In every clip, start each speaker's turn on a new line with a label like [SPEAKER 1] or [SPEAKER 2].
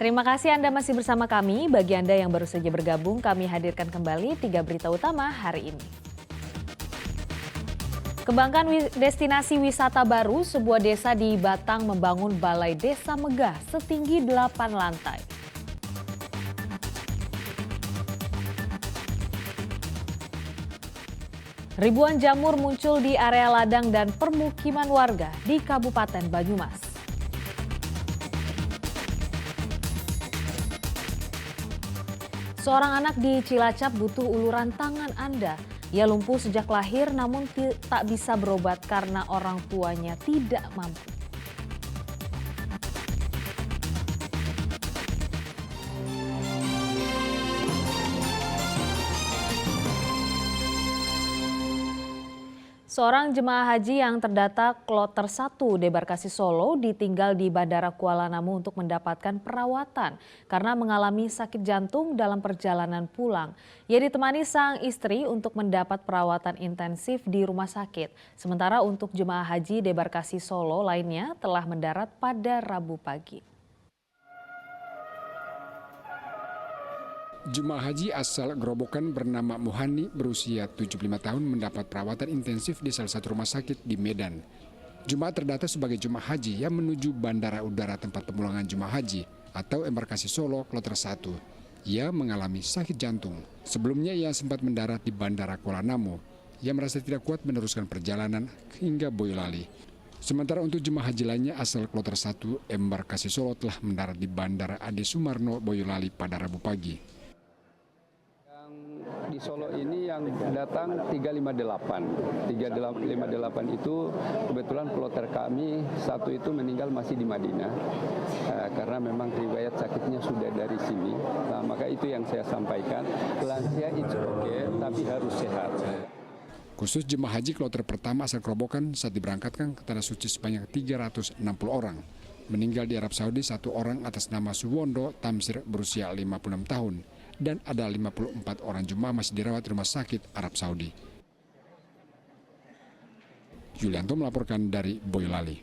[SPEAKER 1] Terima kasih Anda masih bersama kami. Bagi Anda yang baru saja bergabung, kami hadirkan kembali 3 berita utama hari ini. Kembangkan destinasi wisata baru, sebuah desa di Batang membangun balai desa megah setinggi 8 lantai. Ribuan jamur muncul di area ladang dan permukiman warga di Kabupaten Banyumas. Seorang anak di Cilacap butuh uluran tangan Anda. Ia lumpuh sejak lahir namun tak bisa berobat karena orang tuanya tidak mampu. Seorang jemaah haji yang terdata kloter 1 Debarkasi Solo ditinggal di Bandara Kuala Namu untuk mendapatkan perawatan karena mengalami sakit jantung dalam perjalanan pulang. Ia ditemani sang istri untuk mendapat perawatan intensif di rumah sakit. Sementara untuk jemaah haji Debarkasi Solo lainnya telah mendarat pada Rabu pagi.
[SPEAKER 2] Jemaah haji asal Gerobokan bernama Muhani berusia 75 tahun mendapat perawatan intensif di salah satu rumah sakit di Medan. Jemaah terdata sebagai jemaah haji yang menuju Bandara Udara Tempat Pemulangan Jemaah Haji atau Embarkasi Solo Kloter 1. Ia mengalami sakit jantung. Sebelumnya ia sempat mendarat di Bandara Kuala Namu. Ia merasa tidak kuat meneruskan perjalanan hingga Boyolali. Sementara untuk jemaah haji lainnya asal Kloter 1 Embarkasi Solo telah mendarat di Bandara Adi Sumarno Boyolali pada Rabu pagi.
[SPEAKER 3] Di Solo ini yang datang 358. 358 itu kebetulan kloter kami satu itu meninggal masih di Madinah karena memang riwayat sakitnya sudah dari sini. Nah, maka itu yang saya sampaikan. Lansia it's okay, tapi harus sehat.
[SPEAKER 2] Khusus jemaah haji kloter pertama asal Gerobokan saat diberangkatkan ke Tanah Suci sebanyak 360 orang. Meninggal di Arab Saudi satu orang atas nama Suwondo Tamsir berusia 56 tahun. Dan ada 54 orang jemaah masih dirawat di rumah sakit Arab Saudi. Yulianto melaporkan dari Boyolali.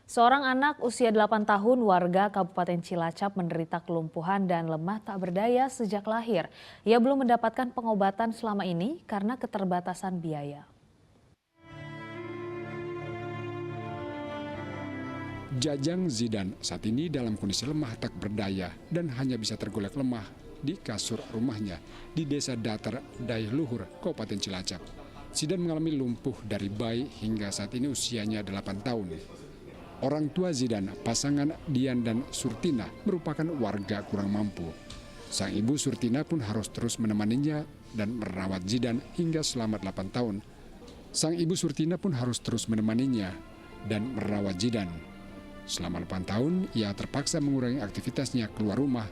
[SPEAKER 1] Seorang anak usia 8 tahun warga Kabupaten Cilacap menderita kelumpuhan dan lemah tak berdaya sejak lahir. Ia belum mendapatkan pengobatan selama ini karena keterbatasan biaya.
[SPEAKER 2] Jajang Zidan saat ini dalam kondisi lemah tak berdaya dan hanya bisa tergolek lemah di kasur rumahnya di Desa Datar Dayaluhur, Kabupaten Cilacap. Zidan mengalami lumpuh dari bayi hingga saat ini usianya 8 tahun. Orang tua Zidan, pasangan Dian dan Surtina, merupakan warga kurang mampu. Sang ibu Surtina pun harus terus menemaninya dan merawat Zidan hingga selama 8 tahun. Sang ibu Surtina pun harus terus menemaninya dan merawat Zidan. Selama 8 tahun, ia terpaksa mengurangi aktivitasnya keluar rumah.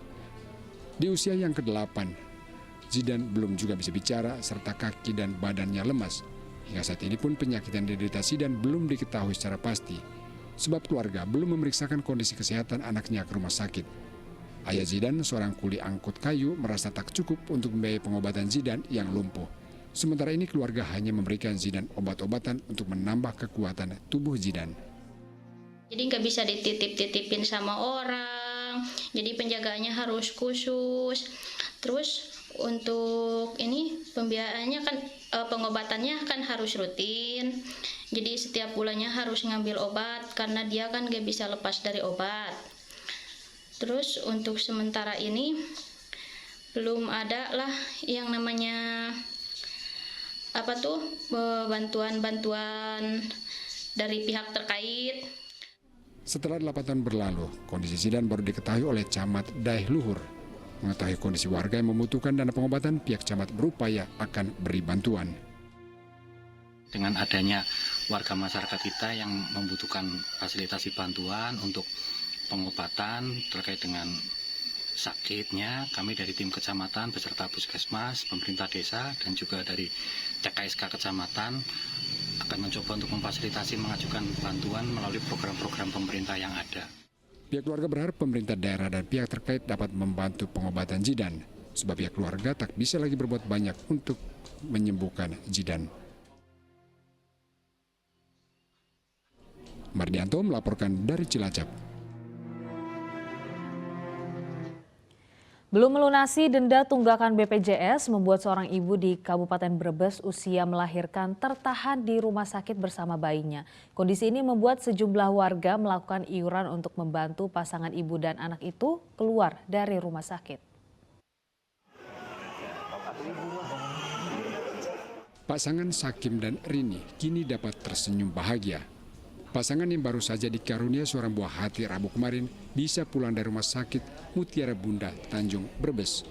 [SPEAKER 2] Di usia yang ke-8, Zidan belum juga bisa bicara serta kaki dan badannya lemas. Hingga saat ini pun penyakit yang diderita Zidan belum diketahui secara pasti. Sebab keluarga belum memeriksakan kondisi kesehatan anaknya ke rumah sakit. Ayah Zidan, seorang kuli angkut kayu, merasa tak cukup untuk membiayai pengobatan Zidan yang lumpuh. Sementara ini keluarga hanya memberikan Zidan obat-obatan untuk menambah kekuatan tubuh Zidan.
[SPEAKER 4] Jadi nggak bisa dititip-titipin sama orang, jadi penjagaannya harus khusus. Terus untuk ini pembiayaannya kan pengobatannya kan harus rutin. Jadi setiap bulannya harus ngambil obat karena dia kan nggak bisa lepas dari obat. Terus untuk sementara ini belum ada lah yang namanya bantuan-bantuan dari pihak terkait.
[SPEAKER 2] Setelah 8 tahun berlalu, kondisi Zidan baru diketahui oleh Camat Dayaluhur. Mengetahui kondisi warga yang membutuhkan dana pengobatan, pihak camat berupaya akan beri bantuan.
[SPEAKER 5] Dengan adanya warga masyarakat kita yang membutuhkan fasilitasi bantuan untuk pengobatan terkait dengan sakitnya, kami dari tim kecamatan beserta puskesmas, pemerintah desa, dan juga dari CKSK kecamatan akan mencoba untuk memfasilitasi mengajukan bantuan melalui program-program pemerintah yang ada.
[SPEAKER 2] Pihak keluarga berharap pemerintah daerah dan pihak terkait dapat membantu pengobatan Zidan, sebab pihak keluarga tak bisa lagi berbuat banyak untuk menyembuhkan Zidan. Mardianto melaporkan dari Cilacap.
[SPEAKER 1] Belum melunasi denda tunggakan BPJS membuat seorang ibu di Kabupaten Brebes usia melahirkan tertahan di rumah sakit bersama bayinya. Kondisi ini membuat sejumlah warga melakukan iuran untuk membantu pasangan ibu dan anak itu keluar dari rumah sakit.
[SPEAKER 2] Pasangan Sakim dan Rini kini dapat tersenyum bahagia. Pasangan yang baru saja dikarunia seorang buah hati Rabu kemarin bisa pulang dari rumah sakit Mutiara Bunda, Tanjung, Brebes.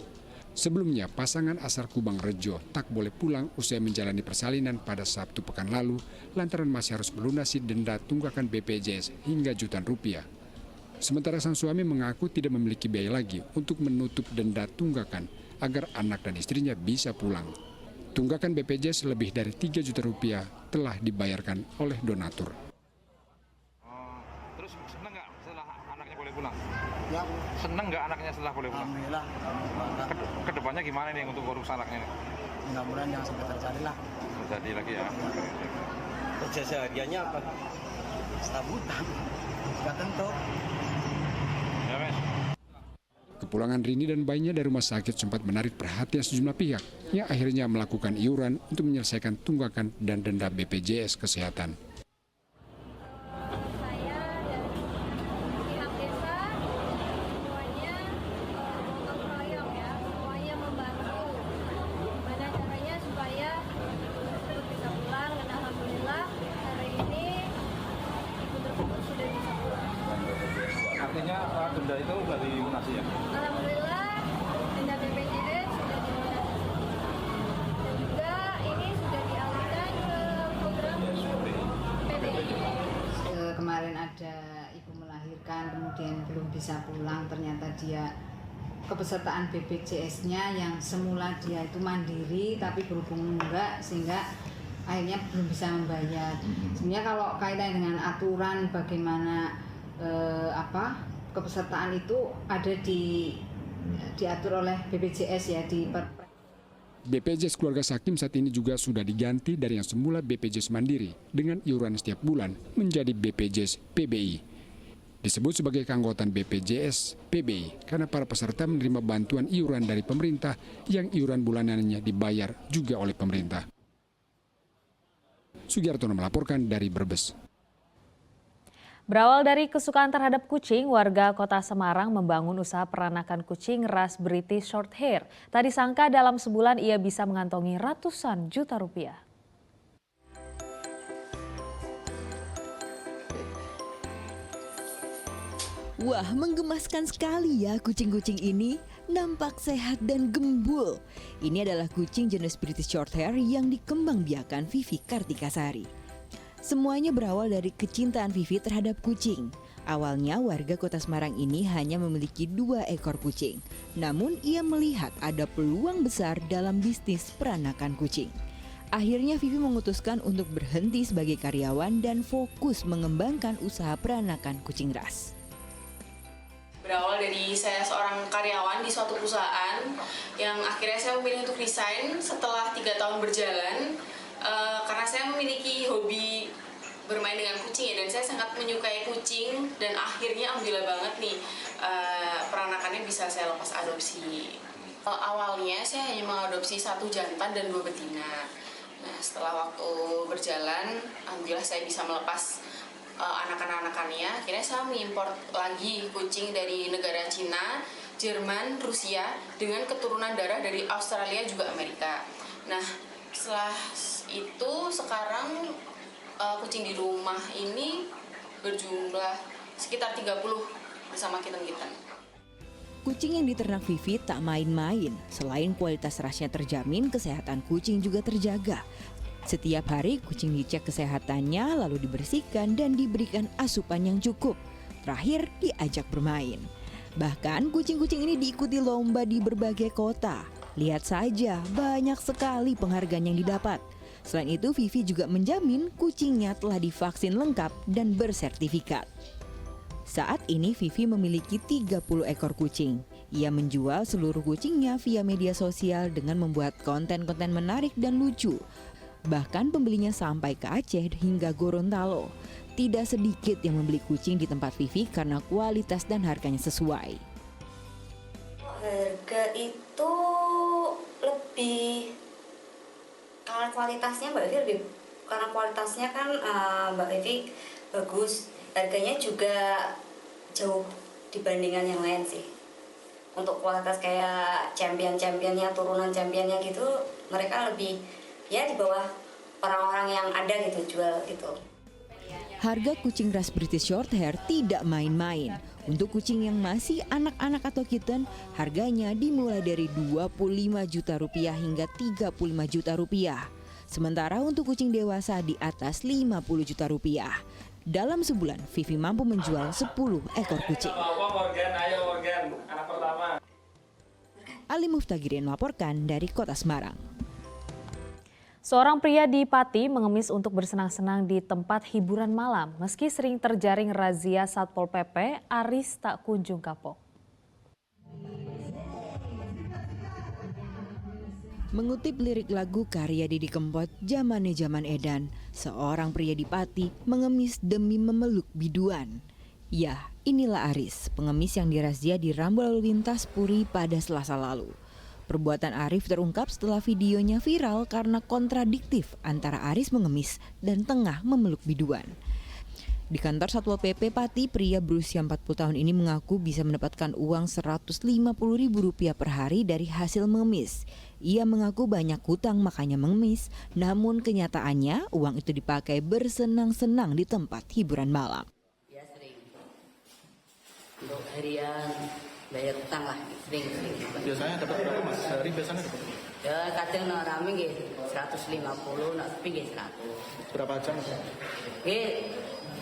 [SPEAKER 2] Sebelumnya, pasangan asal Kubang Rejo tak boleh pulang usai menjalani persalinan pada Sabtu pekan lalu lantaran masih harus melunasi denda tunggakan BPJS hingga jutaan rupiah. Sementara sang suami mengaku tidak memiliki biaya lagi untuk menutup denda tunggakan agar anak dan istrinya bisa pulang. Tunggakan BPJS lebih dari 3 juta rupiah telah dibayarkan oleh donatur.
[SPEAKER 6] Terus seneng nggak setelah anaknya boleh pulang?
[SPEAKER 7] Ya,
[SPEAKER 6] Seneng nggak anaknya setelah boleh pulang?
[SPEAKER 7] alhamdulillah.
[SPEAKER 6] Kedepannya gimana nih untuk urus anaknya?
[SPEAKER 7] Mudah-mudahan jangan sampai terjadi lah.
[SPEAKER 6] Terjadi lagi ya?
[SPEAKER 8] Kerja sehariannya apa?
[SPEAKER 7] Sabutan. Gak tentu.
[SPEAKER 6] Ya, Mas.
[SPEAKER 2] Kepulangan Rini dan bayinya dari rumah sakit sempat menarik perhatian sejumlah pihak yang akhirnya melakukan iuran untuk menyelesaikan tunggakan dan denda BPJS Kesehatan.
[SPEAKER 6] Artinya denda itu sudah dilunasi ya?
[SPEAKER 9] Alhamdulillah, denda BPJS sudah dilunasi. Dan juga ini sudah dialihkan ke program PBI.
[SPEAKER 10] Kemarin ada ibu melahirkan, kemudian belum bisa pulang, ternyata dia kepesertaan BPJS-nya yang semula dia itu mandiri, tapi berhubung enggak, sehingga akhirnya belum bisa membayar. Sebenarnya kalau kaitan dengan aturan bagaimana kepesertaan itu ada diatur oleh BPJS ya di
[SPEAKER 2] BPJS Keluarga Sakim saat ini juga sudah diganti dari yang semula BPJS Mandiri dengan iuran setiap bulan menjadi BPJS PBI. Disebut sebagai keanggotaan BPJS PBI karena para peserta menerima bantuan iuran dari pemerintah yang iuran bulanannya dibayar juga oleh pemerintah. Sugiartono melaporkan dari Brebes.
[SPEAKER 1] Berawal dari kesukaan terhadap kucing, warga Kota Semarang membangun usaha peranakan kucing ras British Shorthair. Tak disangka dalam sebulan ia bisa mengantongi ratusan juta rupiah.
[SPEAKER 11] Wah, menggemaskan sekali ya kucing-kucing ini. Nampak sehat dan gembul. Ini adalah kucing jenis British Shorthair yang dikembangbiakan Vivi Kartikasari. Semuanya berawal dari kecintaan Vivi terhadap kucing. Awalnya warga Kota Semarang ini hanya memiliki 2 ekor kucing. Namun ia melihat ada peluang besar dalam bisnis peranakan kucing. Akhirnya Vivi memutuskan untuk berhenti sebagai karyawan dan fokus mengembangkan usaha peranakan kucing ras.
[SPEAKER 12] Berawal dari saya seorang karyawan di suatu perusahaan yang akhirnya saya memilih untuk resign setelah 3 tahun berjalan karena saya memiliki hobi bermain dengan kucing ya, dan saya sangat menyukai kucing dan akhirnya alhamdulillah banget nih peranakannya bisa saya lepas adopsi. Awalnya saya hanya mengadopsi 1 jantan dan 2 betina. Nah, setelah waktu berjalan alhamdulillah saya bisa melepas anak-anakannya. Akhirnya saya mengimpor lagi kucing dari negara Cina, Jerman, Rusia dengan keturunan darah dari Australia juga Amerika. Nah, setelah itu sekarang kucing di rumah ini berjumlah sekitar 30 bersama kitten-kitten.
[SPEAKER 11] Kucing yang diternak Vivi tak main-main. Selain kualitas rasnya terjamin, kesehatan kucing juga terjaga. Setiap hari kucing dicek kesehatannya, lalu dibersihkan dan diberikan asupan yang cukup. Terakhir diajak bermain. Bahkan kucing-kucing ini diikuti lomba di berbagai kota. Lihat saja, banyak sekali penghargaan yang didapat. Selain itu, Vivi juga menjamin kucingnya telah divaksin lengkap dan bersertifikat. Saat ini Vivi memiliki 30 ekor kucing. Ia menjual seluruh kucingnya via media sosial dengan membuat konten-konten menarik dan lucu. Bahkan pembelinya sampai ke Aceh hingga Gorontalo. Tidak sedikit yang membeli kucing di tempat Vivi karena kualitas dan harganya sesuai.
[SPEAKER 13] Harga itu lebih karena kualitasnya Mbak Evi lebih karena kualitasnya kan Mbak Evi bagus, harganya juga jauh dibandingkan yang lain sih. Untuk kualitas kayak champion-championnya, turunan championnya gitu, mereka lebih ya di bawah orang-orang yang ada gitu jual gitu.
[SPEAKER 11] Harga kucing ras British Shorthair tidak main-main. Untuk kucing yang masih anak-anak atau kitten, harganya dimulai dari 25 juta rupiah hingga 35 juta rupiah. Sementara untuk kucing dewasa di atas 50 juta rupiah. Dalam sebulan, Vivi mampu menjual 10 ekor kucing. Ali Muftagirin melaporkan dari Kota Semarang.
[SPEAKER 1] Seorang pria di Pati mengemis untuk bersenang-senang di tempat hiburan malam. Meski sering terjaring razia Satpol PP, Aris tak kunjung kapok.
[SPEAKER 11] Mengutip lirik lagu karya Didi Kempot, "Zamane Zaman Edan", seorang pria di Pati mengemis demi memeluk biduan. Ya, inilah Aris, pengemis yang dirazia di rambu lalu lintas Puri pada Selasa lalu. Perbuatan Arif terungkap setelah videonya viral karena kontradiktif antara Aris mengemis dan tengah memeluk biduan. Di kantor Satpol PP Pati, pria berusia 40 tahun ini mengaku bisa mendapatkan uang Rp150.000 per hari dari hasil mengemis. Ia mengaku banyak hutang makanya mengemis, namun kenyataannya uang itu dipakai bersenang-senang di tempat hiburan malam.
[SPEAKER 14] Ya sering, untuk harian, bayar utang lah, sering.
[SPEAKER 6] Biasanya dapat berapa mas? Sehari biasanya dapat?
[SPEAKER 14] Ya kadang nak rame gitu, 150, nak sepi gitu 100.
[SPEAKER 6] Berapa jam?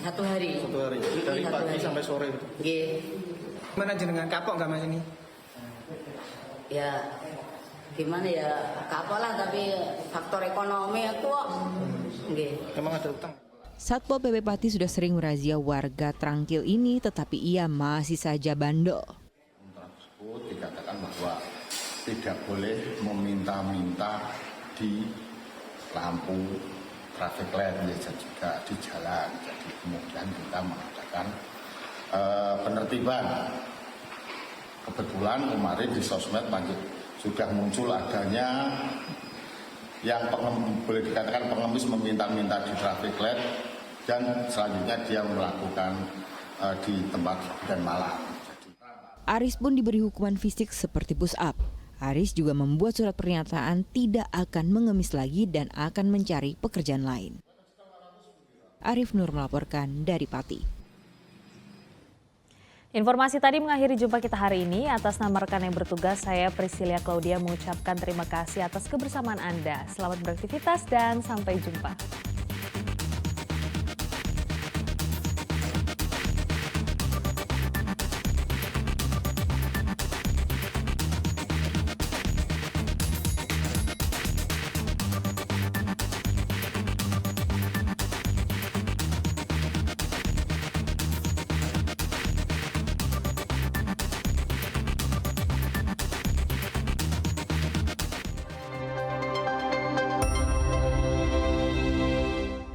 [SPEAKER 14] Satu hari.
[SPEAKER 6] Satu hari, dari pagi sampai sore gitu?
[SPEAKER 7] Gimana jenengan kapok nggak mas ini?
[SPEAKER 14] Ya gimana ya, kapok lah tapi faktor ekonomi aku kok.
[SPEAKER 6] Emang ada utang?
[SPEAKER 11] Satpol PP Pati sudah sering merazia warga Trangkil ini, tetapi ia masih saja bandel.
[SPEAKER 15] Dikatakan bahwa tidak boleh meminta-minta di lampu traffic light ya, juga di jalan. Jadi kemudian kita mengadakan penertiban. Kebetulan kemarin di sosmed sudah muncul adanya yang boleh dikatakan pengemis meminta-minta di traffic light, dan selanjutnya dia melakukan di tempat hiburan malam.
[SPEAKER 11] Aris pun diberi hukuman fisik seperti push up. Aris juga membuat surat pernyataan tidak akan mengemis lagi dan akan mencari pekerjaan lain. Arif Nur melaporkan dari Pati.
[SPEAKER 1] Informasi tadi mengakhiri jumpa kita hari ini. Atas nama rekan yang bertugas, saya Priscilia Claudia mengucapkan terima kasih atas kebersamaan Anda. Selamat beraktivitas dan sampai jumpa.